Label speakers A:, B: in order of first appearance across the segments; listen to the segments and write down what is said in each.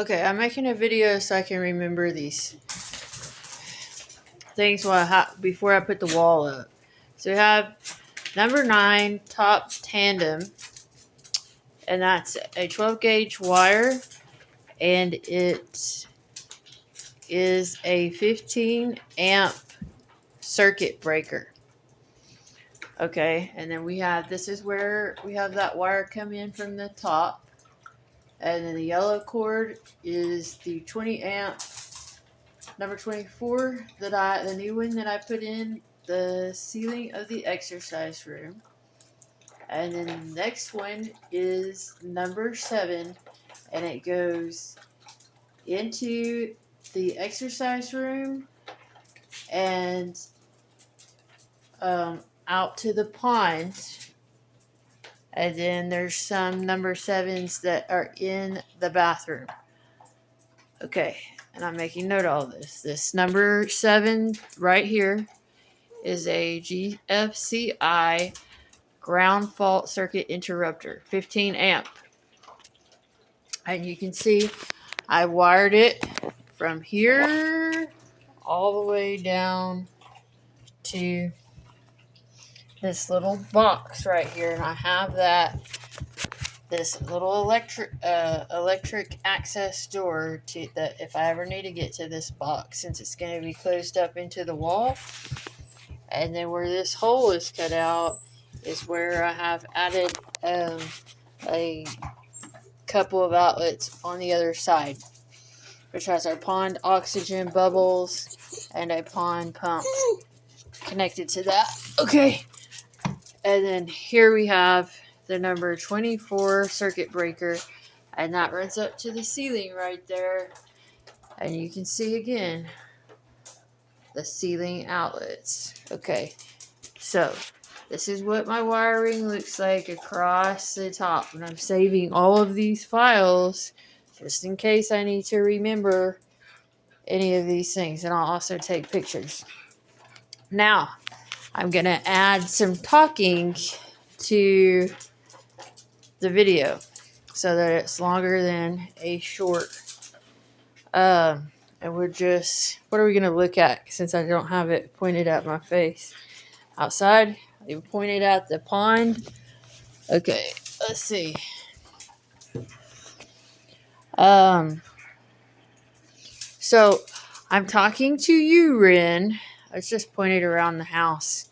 A: Okay, I'm making a video so I can remember these things before I put the wall up. So we have number 9 top tandem, and that's a 12 gauge wire, and it is a 15 amp circuit breaker. Okay, and then this is where we have that wire come in from the top, and then the yellow cord is the 20 amp number 24 the new one that I put in the ceiling of the exercise room. And then the next one is number 7, and it goes into the exercise room and out to the pond. And then there's some number 7s that are in the bathroom. Okay, and I'm making note of all this. This number 7 right here is a GFCI ground fault circuit interrupter, 15 amp. And you can see I wired it from here all the way down to this little box right here, and I have this little electric access door to that if I ever need to get to this box, since it's going to be closed up into the wall. And then where this hole is cut out is where I have added a couple of outlets on the other side, which has our pond oxygen bubbles and a pond pump connected to that. Okay. And then here we have the number 24 circuit breaker, and that runs up to the ceiling right there. And you can see again the ceiling outlets. Okay, so this is what my wiring looks like across the top, and I'm saving all of these files just in case I need to remember any of these things, and I'll also take pictures. Now I'm gonna add some talking to the video so that it's longer than a short. And what are we gonna look at since I don't have it pointed at my face? Outside, you pointed at the pond. Okay, let's see. So I'm talking to you, Ren. It's just pointed around the house.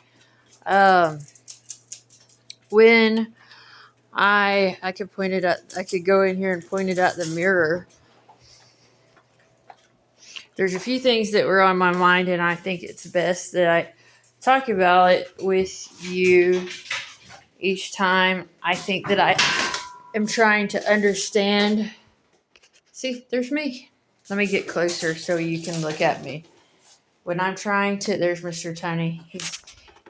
A: When I could point it at, I could go in here and point it at the mirror. There's a few things that were on my mind, and I think it's best that I talk about it with you each time I think that I am trying to understand. See, there's me. Let me get closer so you can look at me. When I'm trying to, there's Mr. Tony.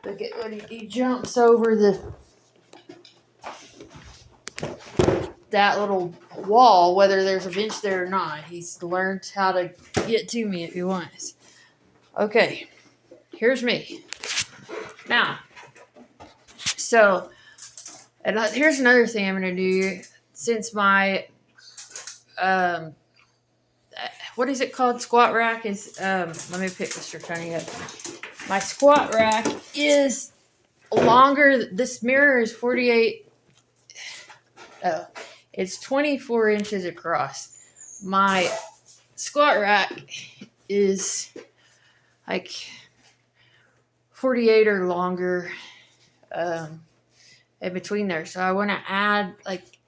A: Look at when he jumps over that little wall, whether there's a bench there or not. He's learned how to get to me if he wants. Okay, here's me. Now, so, and here's another thing I'm going to do. Since my, what is it called? Squat rack is, let me pick Mr. Tony up. My squat rack is longer. This mirror is 48. It's 24 inches across. My squat rack is like 48 or longer in between there. So I want to add,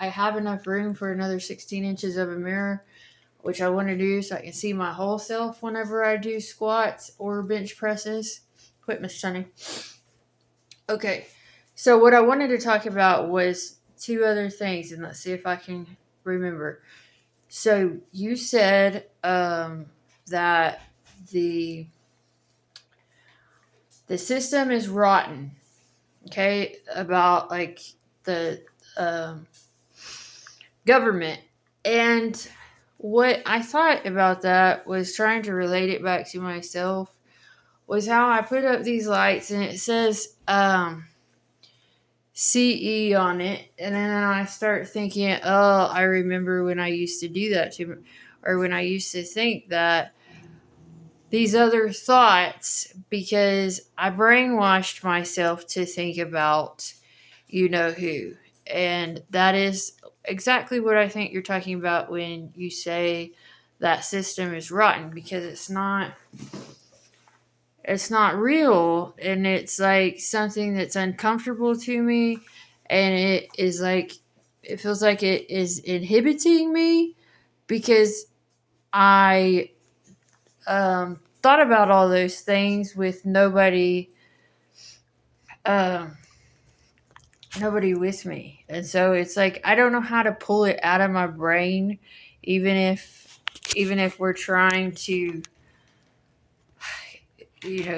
A: I have enough room for another 16 inches of a mirror, which I want to do so I can see my whole self whenever I do squats or bench presses. Quit, Miss Sunny. Okay, so what I wanted to talk about was 2 other things, and let's see if I can remember. So you said that the system is rotten, okay, about the government. And what I thought about that was trying to relate it back to myself was how I put up these lights and it says CE on it, and then I start thinking, oh, I remember when I used to do that too. or when I used to think that these other thoughts, because I brainwashed myself to think about you know who. And that is exactly what I think you're talking about when you say that system is rotten, because it's not real, and it's like something that's uncomfortable to me, and it feels like it is inhibiting me, because I thought about all those things with um, nobody with me. And so it's like I don't know how to pull it out of my brain, even if we're trying to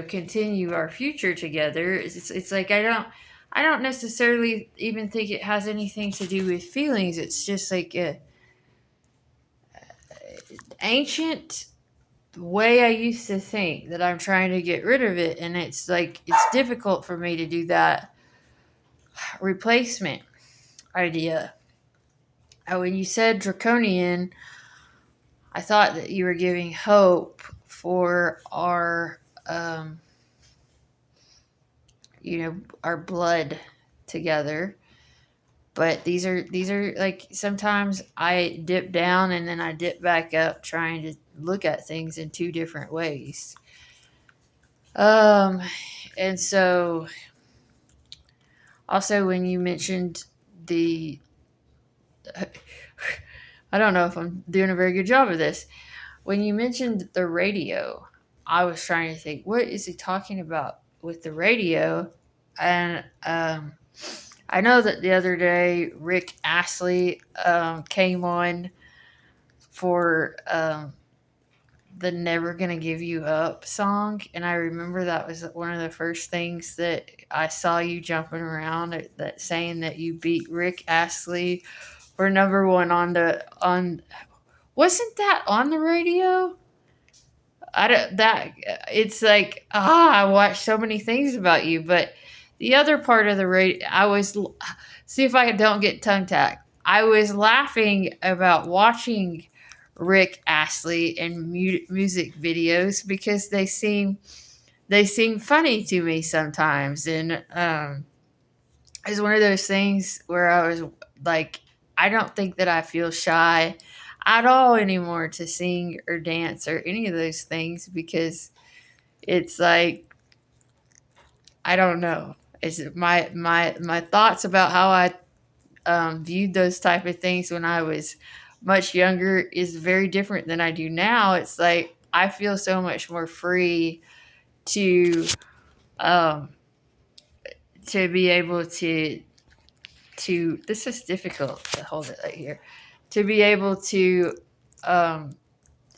A: continue our future together. It's like I don't necessarily even think it has anything to do with feelings. It's just like a ancient way I used to think that I'm trying to get rid of it, and it's like it's difficult for me to do that replacement idea. When you said draconian, I thought that you were giving hope for um, our blood together. But these are like sometimes I dip down and then I dip back up, trying to look at things in two different ways. Um, and so also when you mentioned the, I don't know if I'm doing a very good job of this. When you mentioned the radio, I was trying to think, what is he talking about with the radio? And I know that the other day Rick Astley came on for the Never Gonna Give You Up song. And I remember that was one of the first things that I saw you jumping around that saying that you beat Rick Astley for number one on wasn't that on the radio? I don't that it's like I watched so many things about you, but the other part of the radio, I was see if I don't get tongue tacked. I was laughing about watching Rick Astley in music videos because they seem funny to me sometimes, and it's one of those things where I was like, I don't think that I feel shy at all anymore to sing or dance or any of those things, because it's like I don't know. It's my thoughts about how I viewed those type of things when I was much younger is very different than I do now. It's like I feel so much more free to um, to be able to this is difficult to hold it right here, to be able to um,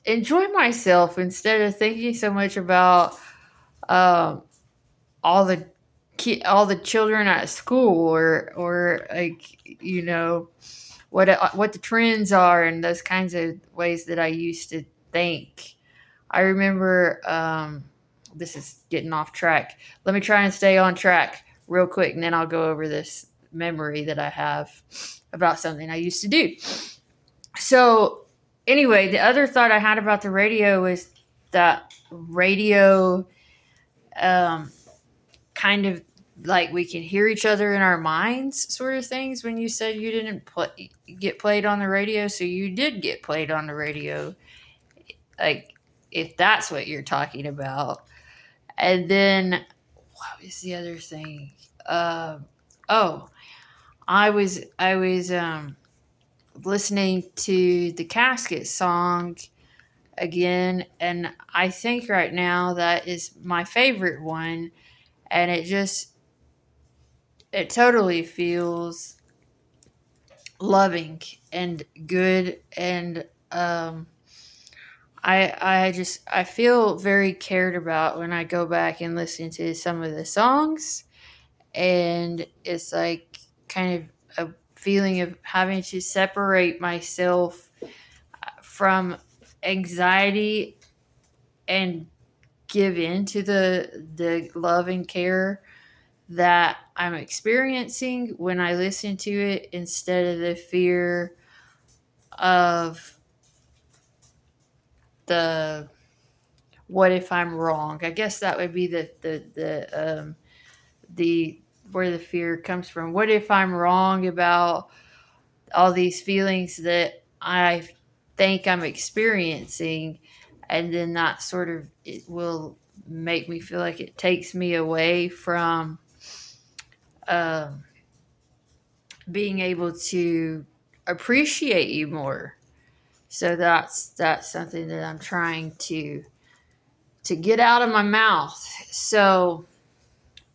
A: enjoy myself instead of thinking so much about um, all the all the children at school, or like what the trends are and those kinds of ways that I used to think. I remember this is getting off track. Let me try and stay on track real quick, and then I'll go over this memory that I have about something I used to do. So, anyway, the other thought I had about the radio was that radio um, kind of like we can hear each other in our minds, sort of things. When you said you didn't get played on the radio, so you did get played on the radio, like if that's what you're talking about. And then what was the other thing? Oh, I was listening to the Casket song again, and I think right now that is my favorite one, and it totally feels loving and good, and I feel very cared about when I go back and listen to some of the songs, and it's like kind of a feeling of having to separate myself from anxiety and give in to the love and care that I'm experiencing when I listen to it, instead of the fear of the what if I'm wrong? I guess that would be the where the fear comes from. What if I'm wrong about all these feelings that I think I'm experiencing, and then that sort of it will make me feel like it takes me away from um, being able to appreciate you more. So that's something that I'm trying to get out of my mouth. So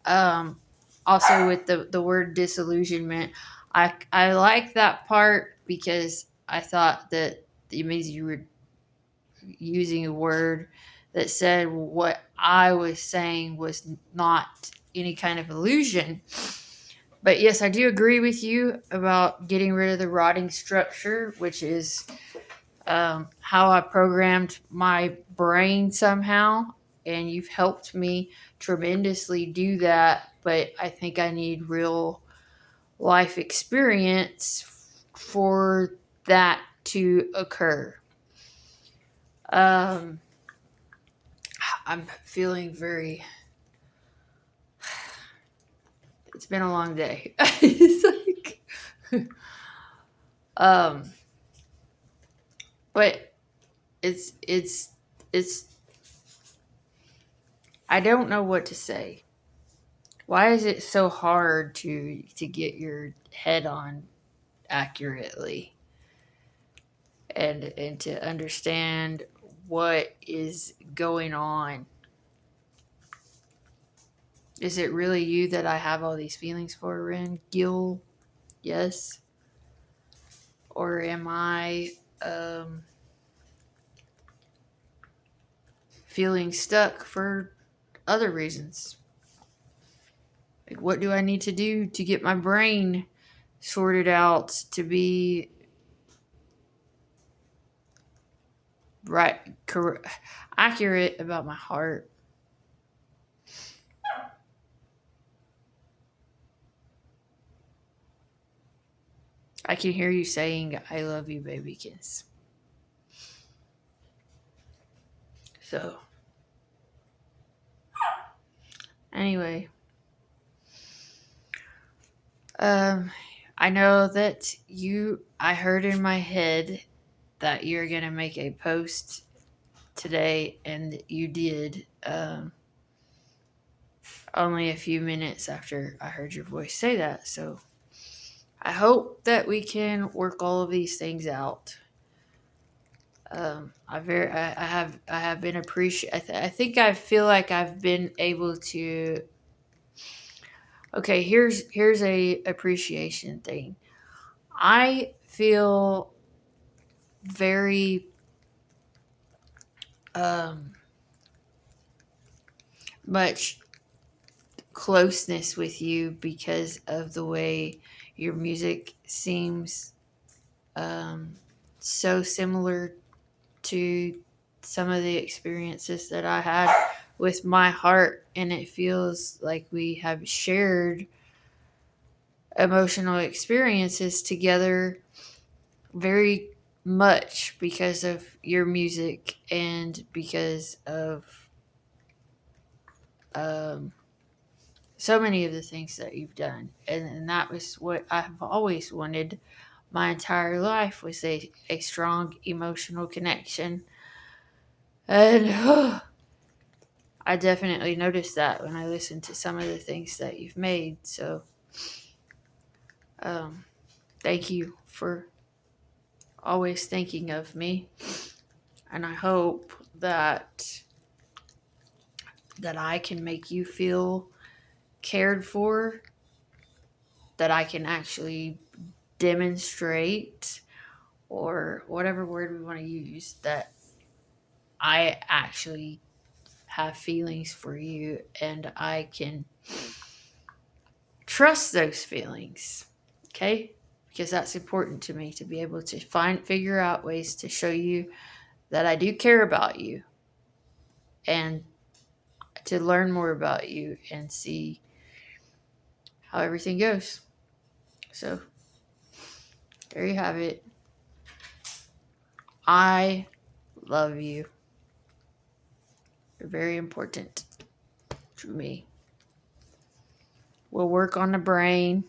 A: also with the word disillusionment, I like that part because I thought that it means you were using a word that said what I was saying was not any kind of illusion. But yes, I do agree with you about getting rid of the rotting structure, which is how I programmed my brain somehow. And you've helped me tremendously do that. But I think I need real life experience for that to occur. Um, I'm feeling very. It's been a long day. It's like, um, but it's. I don't know what to say. Why is it so hard to get your head on accurately and to understand what is going on? Is it really you that I have all these feelings for, Ren? Gil? Yes? Or am I feeling stuck for other reasons? Like, what do I need to do to get my brain sorted out to be right, accurate about my heart? I can hear you saying, I love you, babykins. So, anyway, um, I know that I heard in my head that you're going to make a post today, and you did only a few minutes after I heard your voice say that. So, I hope that we can work all of these things out. I have been appreciate. I think I feel like I've been able to. Okay, here's a appreciation thing. I feel very um, much closeness with you because of the way your music seems um, so similar to some of the experiences that I had with my heart, and it feels like we have shared emotional experiences together very much because of your music and because of um, so many of the things that you've done. And that was what I've always wanted my entire life was a strong emotional connection. And I definitely noticed that when I listened to some of the things that you've made. So um, thank you for always thinking of me. And I hope that I can make you feel cared for, that I can actually demonstrate, or whatever word we want to use, that I actually have feelings for you and I can trust those feelings. Okay? Because that's important to me to be able to figure out ways to show you that I do care about you and to learn more about you and see how everything goes. So, there you have it. I love you. They're very important to me. We'll work on the brain.